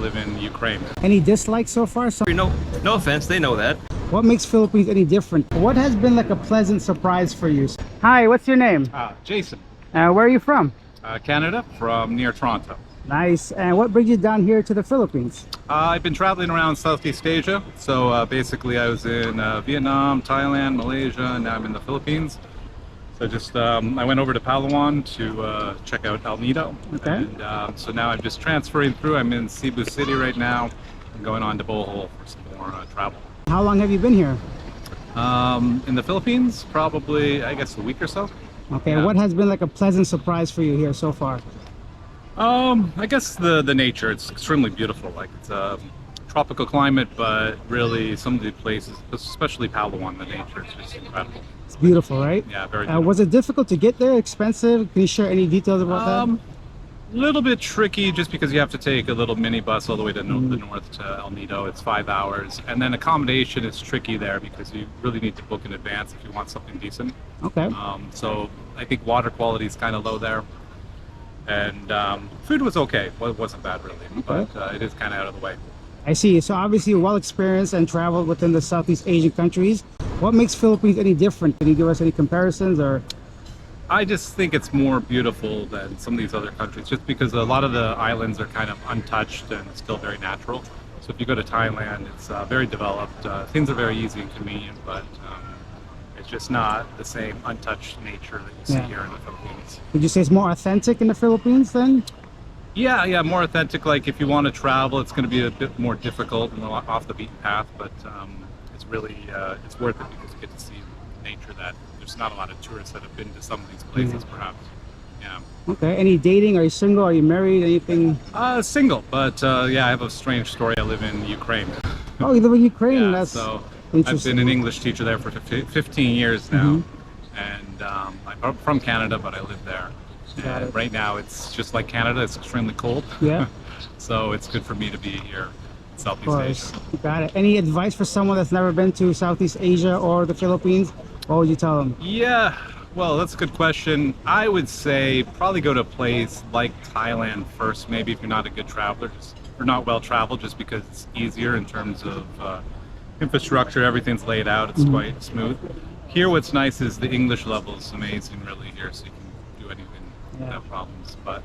live in Ukraine. Any dislikes so far? No offense, they know that. What makes Philippines any different? What has been like a pleasant surprise for you? Hi, what's your name? Jason, Where are you from? Canada, from near Toronto. Nice. And what brings you down here to the Philippines? I've been traveling around Southeast Asia. So basically I was in Vietnam, Thailand, Malaysia, and now I'm in the Philippines. So just I went over to Palawan to check out El Nido. Okay. And so now I'm just transferring through. I'm in Cebu City right now. I'm going on to Bohol for some more travel. How long have you been here? In the Philippines, probably, I guess, a week or so. Okay. Yeah. What has been like a pleasant surprise for you here so far? I guess the nature, it's extremely beautiful. Like it's a tropical climate, but really some of the places, especially Palawan, the nature is just incredible. It's beautiful, right? Yeah, very beautiful. Was it difficult to get there? Expensive? Can you share any details about that? A little bit tricky just because you have to take a little mini bus all the way to the north to El Nido. It's 5 hours. And then accommodation is tricky there because you really need to book in advance if you want something decent. Okay. So I think water quality is kind of low there. And food was okay. Well, it wasn't bad really, but it is kind of out of the way. I see. So obviously you're well experienced and traveled within the Southeast Asian countries. What makes Philippines any different? Can you give us any comparisons or? I just think it's more beautiful than some of these other countries just because a lot of the islands are kind of untouched and still very natural. So if you go to Thailand, it's very developed. Things are very easy and convenient, but it's just not the same untouched nature that you see here in the Philippines. Would you say it's more authentic in the Philippines then? Yeah, more authentic. Like if you want to travel, it's going to be a bit more difficult and off the beaten path, but it's really it's worth it because you get to see nature that there's not a lot of tourists that have been to some of these places, perhaps. Yeah. Okay. Any dating? Are you single? Are you married? Anything? Single, but yeah, I have a strange story. I live in Ukraine. Oh, you live in Ukraine. Yeah, That's so interesting. I've been an English teacher there for 15 years now, and I'm from Canada, but I live there. And right now, it's just like Canada. It's extremely cold. Yeah. So it's good for me to be here in Southeast Of course. Asia. Got it. Any advice for someone that's never been to Southeast Asia or the Philippines? What would you tell them? Yeah, well, that's a good question. I would say probably go to a place like Thailand first, maybe if you're not a good traveler, or not well traveled, just because it's easier in terms of infrastructure. Everything's laid out. It's quite smooth. Here, what's nice is the English level is amazing, really, here, so you can do anything without problems. But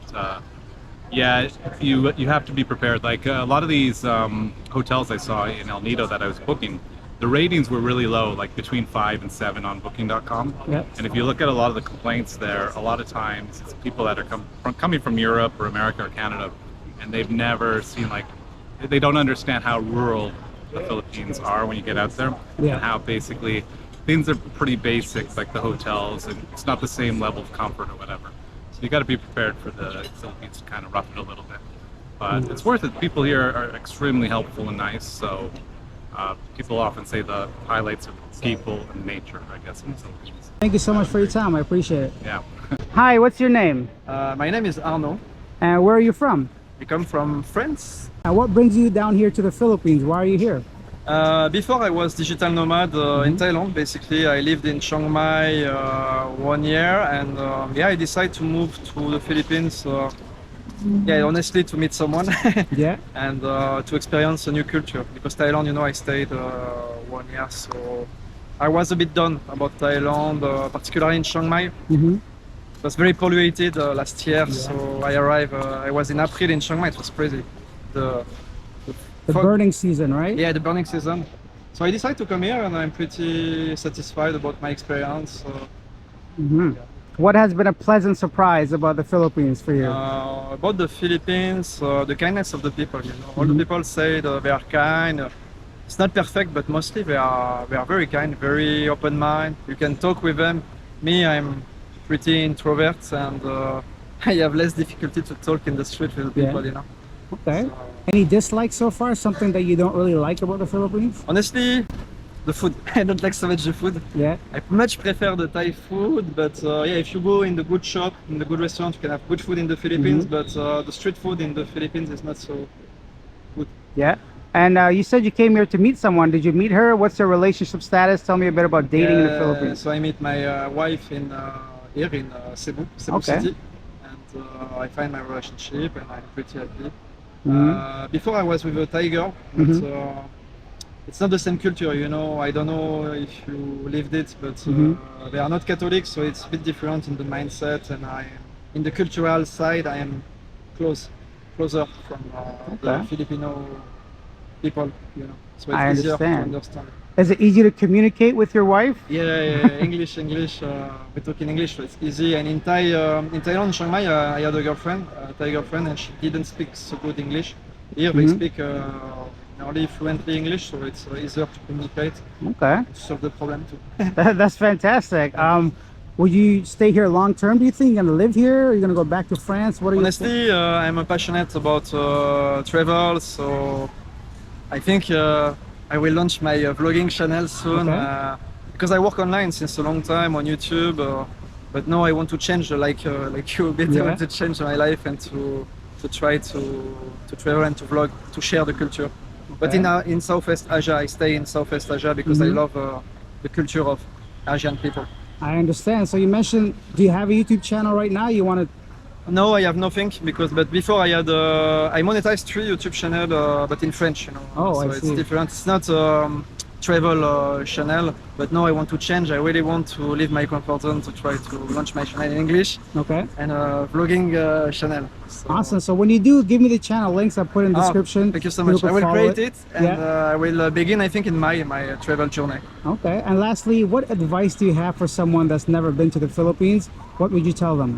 yeah, you have to be prepared. Like a lot of these hotels I saw in El Nido that I was booking, the ratings were really low, like between 5 and 7 on Booking.com. Yep. And if you look at a lot of the complaints there, a lot of times it's people that are coming from Europe or America or Canada, and they've never seen, like, they don't understand how rural the Philippines are when you get out there, and how basically things are pretty basic, like the hotels, and it's not the same level of comfort or whatever. So you got to be prepared for the Philippines to kind of rough it a little bit. But it's worth it. People here are extremely helpful and nice, so people often say the highlights of people and nature, I guess, in the Philippines. Thank you so much for your time. I appreciate it. Yeah. Hi, what's your name? My name is Arnaud. And where are you from? I come from France. And what brings you down here to the Philippines? Why are you here? Before I was digital nomad in Thailand. Basically, I lived in Chiang Mai 1 year, and yeah, I decided to move to the Philippines. Yeah, honestly, to meet someone. Yeah. And to experience a new culture. Because Thailand, you know, I stayed 1 year, so I was a bit done about Thailand, particularly in Chiang Mai. It was very polluted last year, so I arrived. I was in April in Chiang Mai. It was crazy. The burning season, right? Yeah, the burning season. So I decided to come here, and I'm pretty satisfied about my experience. What has been a pleasant surprise about the Philippines for you? About the Philippines, the kindness of the people. You know, all the people say they are kind. It's not perfect, but mostly they are very kind, very open mind. You can talk with them. Me, I'm pretty introvert, and I have less difficulty to talk in the street with people. You know. Okay. So, any dislikes so far? Something that you don't really like about the Philippines? Honestly, the food. I don't like so much the food. Yeah. I much prefer the Thai food, but yeah, if you go in the good shop, in the good restaurant, you can have good food in the Philippines, but the street food in the Philippines is not so good. Yeah. And you said you came here to meet someone. Did you meet her? What's your relationship status? Tell me a bit about dating in the Philippines. So I met my wife here in Cebu City, and I find my relationship, and I'm pretty happy. Before I was with a tiger, but it's not the same culture, you know. I don't know if you lived it, but they are not Catholic, so it's a bit different in the mindset. And in the cultural side, I am closer from the Filipino people, you know. So it's I easier to understand. understand. Is it easy to communicate with your wife? Yeah, English. We talk in English, so it's easy. And in Thailand, Chiang Mai, I had a girlfriend, Thai girlfriend, and she didn't speak so good English. Here they speak nearly fluently English, so it's easier to communicate. Okay. To solve the problem too. That's fantastic. Will you stay here long term? Do you think you're gonna live here? Or are you gonna go back to France? What are you? Honestly, I'm passionate about travel, so I think I will launch my vlogging channel soon. Because I work online since a long time on YouTube, but now I want to change, like you a bit. I want to change my life and to try to travel and to vlog, to share the culture. But in Southeast Asia, I stay in Southeast Asia because I love the culture of Asian people. I understand. So you mentioned, do you have a YouTube channel right now? You want to? No, I have nothing but before I had I monetized 3 YouTube channel, but in French, you know. Oh, so I see. It's different. It's not travel channel, but now I want to change. I really want to leave my comfort zone to try to launch my channel in English. Okay. And vlogging channel. So, awesome. So when you do, give me the channel links. I'll put in the description. Thank you so much. I will create it and I will begin, I think, in my travel journey. Okay. And lastly, what advice do you have for someone that's never been to the Philippines? What would you tell them?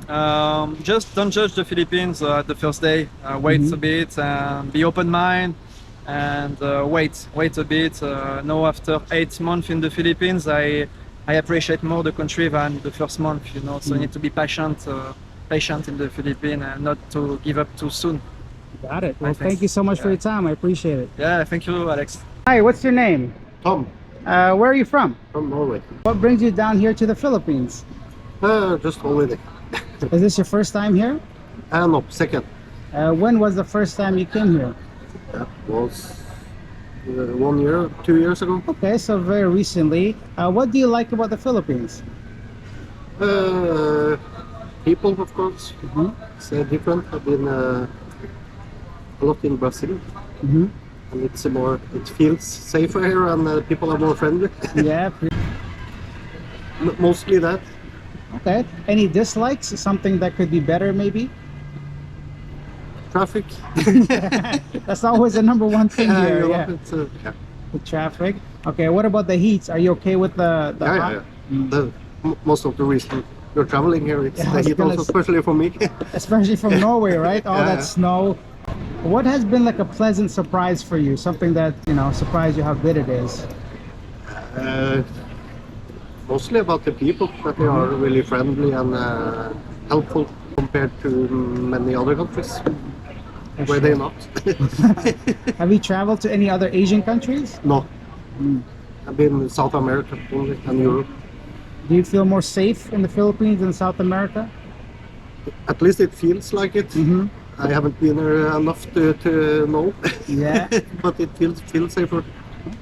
Just don't judge the Philippines at the first day. Wait a bit and be open mind. And wait a bit. Now after 8 months in the Philippines, I appreciate more the country than the first month, you know. So you need to be patient in the Philippines and not to give up too soon. Got it. Well, thank you so much for your time. I appreciate it. Yeah, thank you, Alex. Hi, what's your name? Tom, Where are you from? from Norway. What brings you down here to the Philippines? Just holiday. Is this your first time here? No, second. When was the first time you came here? That was 1 year, 2 years ago. Okay, so very recently. What do you like about the Philippines? People, of course. It's different. I've been a lot in Brazil. And it feels safer here and people are more friendly. Yeah. Mostly that. Okay. Any dislikes? Something that could be better, maybe? Traffic. That's always the number one thing here. you Yeah. know, it's, The traffic. Okay. What about the heat? Are you okay with the hot? most of the reason you're traveling here, it's the heat also, especially for me. Especially from Norway, right? All Yeah. that snow. What has been like a pleasant surprise for you? Something that, you know, surprised you how good it is? Mostly about the people, that they are really friendly and helpful compared to many other countries where they're not. Have you traveled to any other Asian countries? No. I've been in South America only and Europe. Do you feel more safe in the Philippines than South America? At least it feels like it. I haven't been there enough to know. Yeah. But it feels safer.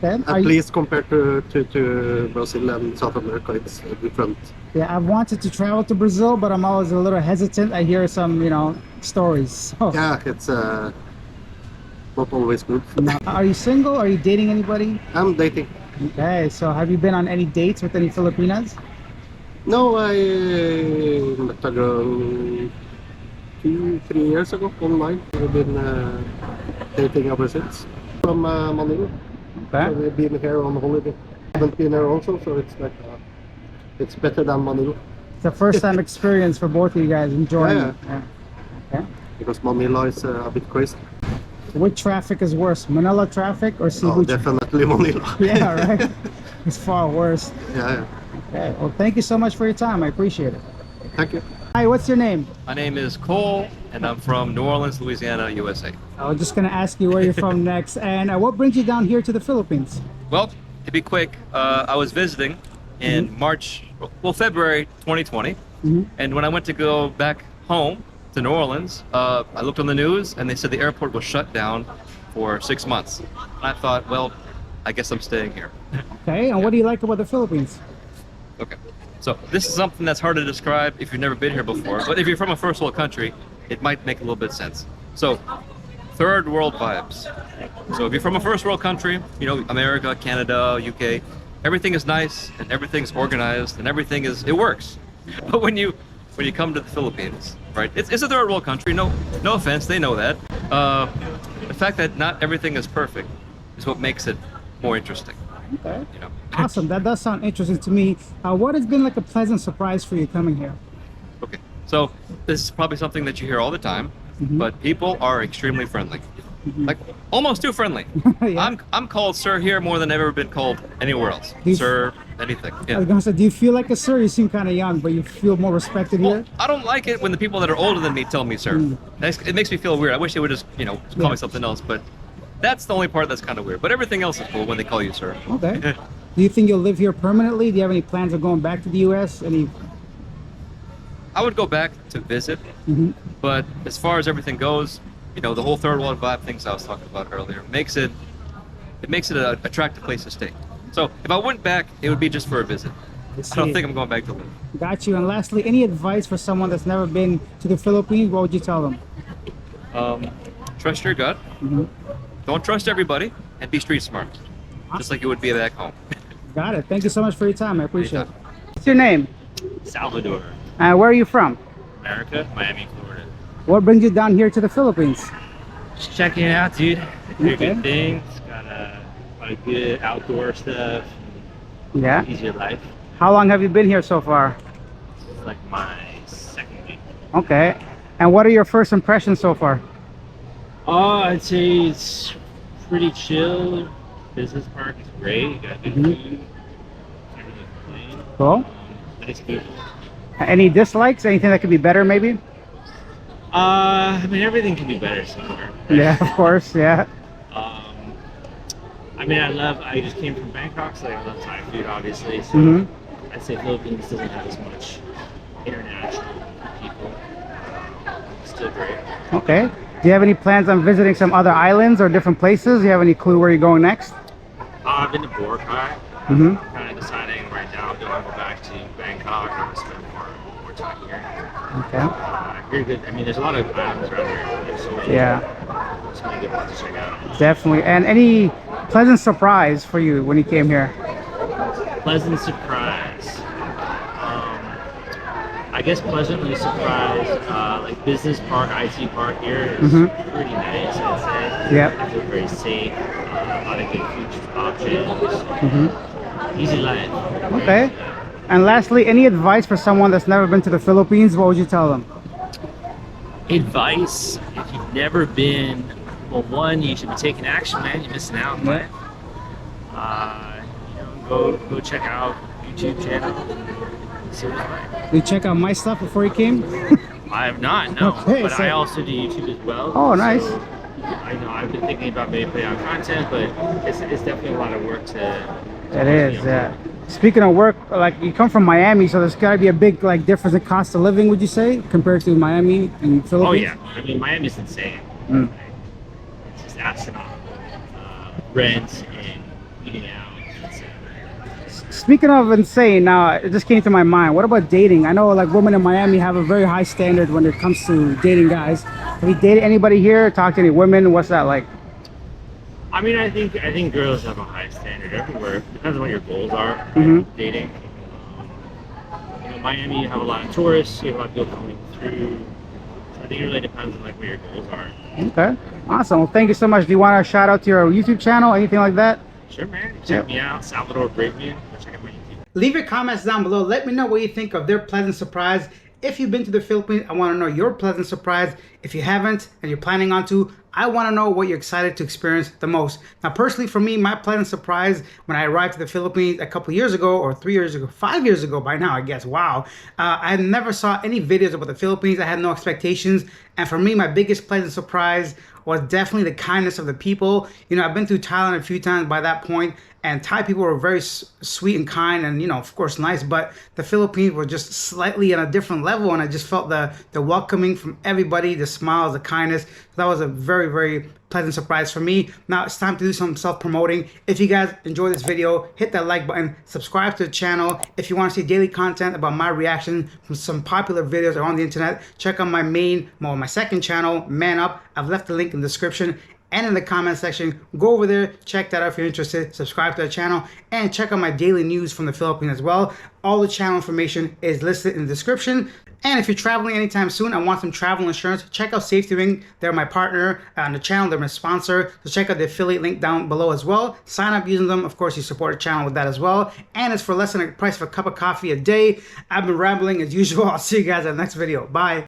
Okay. At least compared to Brazil and South America, it's different. Yeah, I've wanted to travel to Brazil, but I'm always a little hesitant. I hear some, you know, stories. So. Yeah, it's not always good. Now, are you single? Are you dating anybody? I'm dating. Okay, so have you been on any dates with any Filipinas? No, I met a girl 2-3 years ago online. We've been dating ever since. From Manila. Okay. So we've been here on holiday. Haven't been here also, so it's like it's better than Manila. It's a first time experience for both of you guys enjoying it. Yeah. Okay. Because Manila is a bit crazy. Which traffic is worse, Manila traffic or Cebu? Oh, definitely Manila. Yeah, right. It's far worse. Yeah. Okay. Well, thank you so much for your time. I appreciate it. Thank you. Hi, what's your name? My name is Cole, and I'm from New Orleans, Louisiana, USA. I was just gonna ask you where you're from next, and what brings you down here to the Philippines? Well, to be quick, I was visiting in February 2020, and when I went to go back home to New Orleans, I looked on the news and they said the airport was shut down for 6 months. And I thought, well, I guess I'm staying here. Okay, and what do you like about the Philippines? Okay, so this is something that's hard to describe if you've never been here before, but if you're from a first world country, it might make a little bit of sense. So, third world vibes. So if you're from a first world country, you know, America, Canada, UK, everything is nice and everything's organized and it works. But when you come to the Philippines, right? It's a third world country. No offense, they know that. The fact that not everything is perfect is what makes it more interesting. Okay. You know. Awesome. That does sound interesting to me. What has been like a pleasant surprise for you coming here? Okay. So this is probably something that you hear all the time, but people are extremely friendly. Like almost too friendly. Yeah. I'm called sir here more than I've ever been called anywhere else. Sir, anything. I was Yeah. gonna say, do you feel like a sir? You seem kind of young, but you feel more respected Well, here. I don't like it when the people that are older than me tell me sir. It makes me feel weird. I wish they would just, you know, call Yeah. me something else, but that's the only part that's kind of weird. But everything else is cool when they call you sir. Okay. Do you think you'll live here permanently? Do you have any plans of going back to the U.S.? Any? I would go back to visit, but as far as everything goes, you know, the whole third world vibe things I was talking about earlier makes it an attractive place to stay. So if I went back, it would be just for a visit. I don't think I'm going back to live. Got you. And lastly, any advice for someone that's never been to the Philippines? What would you tell them? Trust your gut. Don't trust everybody, and be street smart, just like you would be back home. Got it. Thank you so much for your time. I appreciate it. What's your name? Salvador, Where are you from? America, Miami, Florida. What brings you down here to the Philippines? Just checking it out, dude. Very Okay. good things. Got a lot of good outdoor stuff. Yeah. Easier life. How long have you been here so far? It's like my second week. Okay. And what are your first impressions so far? I'd say it's pretty chill. Business park is great. You got good food. Can't really complain. Cool. Nice people. Any dislikes? Anything that could be better, maybe? I mean, everything can be better somewhere. right? Yeah, of course. Yeah. I mean, I just came from Bangkok, so I love Thai food, obviously. So I'd say Philippines doesn't have as much international people. Still great. Okay. Do you have any plans on visiting some other islands or different places? Do you have any clue where you're going next? I've been to Boracay. Mm-hmm. I'm kind of deciding right now, do I go back to Bangkok or spend more time here? Okay. Very good. I mean, there's a lot of islands around here. There's so many, Yeah, so many good ones to check out. definitely. And any pleasant surprise for you when you came here? Pleasant surprise. I guess pleasantly surprised. Like Business Park, IT Park here is pretty nice. I'd say. Yep. I feel very safe. A lot of good food options. Easy life. Okay. And lastly, any advice for someone that's never been to the Philippines? What would you tell them? Advice: if you've never been, well, one, you should be taking action, man. You're missing out. But go check out YouTube channel. See what it's like. Did you check out my stuff before you came? I have not, no. Okay, but so- I also do YouTube as well. Oh, nice. So I know I've been thinking about maybe putting out content, but it's definitely a lot of work to. It is, yeah. Speaking of work, like you come from Miami, so there's gotta be a big like difference in cost of living, would you say, compared to Miami and Philippines? Oh yeah, I mean Miami's insane. Mm. It's just astronomical. Rent and eating out. Speaking of insane, now it just came to my mind. What about dating? I know like women in Miami have a very high standard when it comes to dating guys. Have you dated anybody here? Talked to any women? What's that like? I mean, I think girls have a high standard everywhere. Depends on what your goals are. Right? Mhm. Dating. Miami, you have a lot of tourists. You have a lot of people coming through. So I think it really depends on like what your goals are. Okay, awesome. Well, thank you so much. Do you want to shout out to your YouTube channel, anything like that? Sure, man. Check Yep. me out, Salvador Braveman. Check out my YouTube. Leave your comments down below. Let me know what you think of their pleasant surprise. If you've been to the Philippines, I want to know your pleasant surprise. If you haven't and you're planning on to, I want to know what you're excited to experience the most. Now, personally, for me, my pleasant surprise when I arrived to the Philippines a couple years ago, or 3 years ago, 5 years ago by now, I guess. Wow. I never saw any videos about the Philippines. I had no expectations. And for me, my biggest pleasant surprise was definitely the kindness of the people. You know, I've been to Thailand a few times by that point, And Thai people were very sweet and kind and, you know, of course, nice, but the Philippines were just slightly on a different level. And I just felt the welcoming from everybody, the smiles, the kindness. That was a very, very pleasant surprise for me. Now it's time to do some self-promoting. If you guys enjoy this video, hit that like button, subscribe to the channel. If you want to see daily content about my reaction from some popular videos on the internet, check out my second channel, Man Up. I've left the link in the description and in the comment section. Go over there, check that out if you're interested, subscribe to the channel, and check out my daily news from the Philippines as well. All the channel information is listed in the description. And if you're traveling anytime soon and want some travel insurance, check out Safety Ring. They're my partner on the channel. They're my sponsor. So check out the affiliate link down below as well. Sign up using them. Of course, you support the channel with that as well. And it's for less than the price of a cup of coffee a day. I've been rambling as usual. I'll see you guys in the next video. Bye.